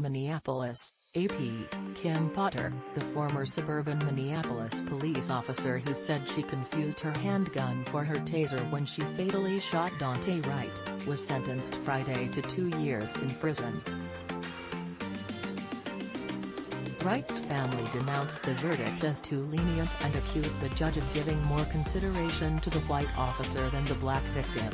Minneapolis, AP, Kim Potter, the former suburban Minneapolis police officer who said she confused her handgun for her taser when she fatally shot Daunte Wright, was sentenced Friday to 2 years in prison. Wright's family denounced the verdict as too lenient and accused the judge of giving more consideration to the white officer than the black victim.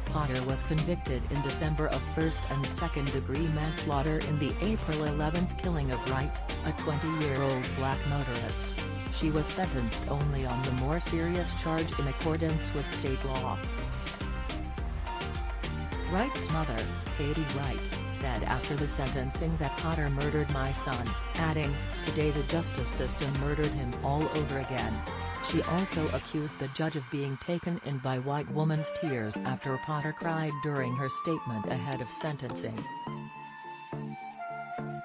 Potter was convicted in December of first- and second-degree manslaughter in the April 11 killing of Wright, a 20-year-old black motorist. She was sentenced only on the more serious charge in accordance with state law. Wright's mother, Katie Wright, said after the sentencing that Potter murdered my son, adding, "Today the justice system murdered him all over again." She also accused the judge of being taken in by white woman's tears after Potter cried during her statement ahead of sentencing.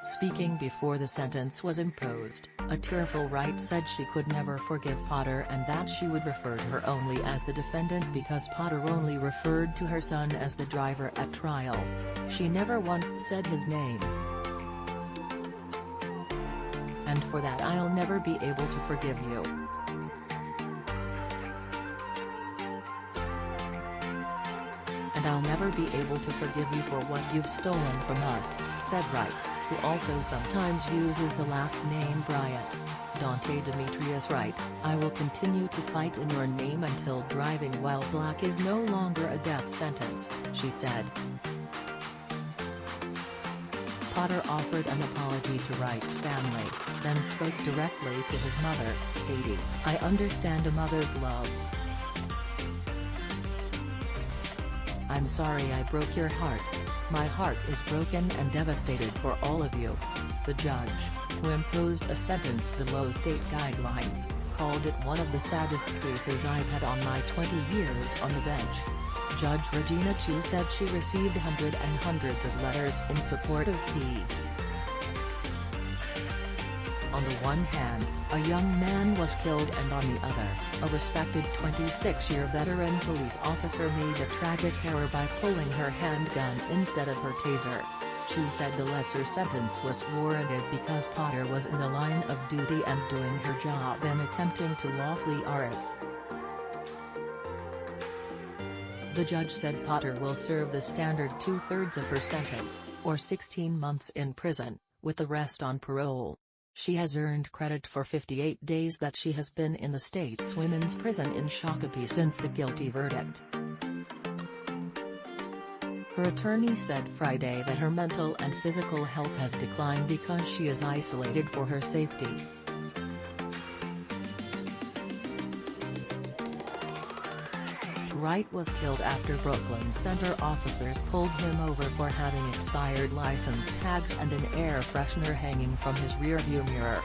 Speaking before the sentence was imposed, a tearful Wright said she could never forgive Potter and that she would refer to her only as the defendant because Potter only referred to her son as the driver at trial. She never once said his name. "And for that I'll never be able to forgive you. And I'll never be able to forgive you for what you've stolen from us," said Wright, who also sometimes uses the last name Bryant. Daunte Demetrius Wright, "I will continue to fight in your name until driving while black is no longer a death sentence," she said. Potter offered an apology to Wright's family, then spoke directly to his mother, Katie. "I understand a mother's love. I'm sorry I broke your heart. My heart is broken and devastated for all of you." The judge, who imposed a sentence below state guidelines, called it one of the saddest cases I've had on my 20 years on the bench. Judge Regina Chu said she received hundreds and hundreds of letters in support of P. On the one hand, a young man was killed and on the other, a respected 26-year veteran police officer made a tragic error by pulling her handgun instead of her taser. Chu said the lesser sentence was warranted because Potter was in the line of duty and doing her job and attempting to lawfully arrest. The judge said Potter will serve the standard 2/3 of her sentence, or 16 months in prison, with the rest on parole. She has earned credit for 58 days that she has been in the state's women's prison in Shakopee since the guilty verdict. Her attorney said Friday that her mental and physical health has declined because she is isolated for her safety. Wright was killed after Brooklyn Center officers pulled him over for having expired license tags and an air freshener hanging from his rearview mirror.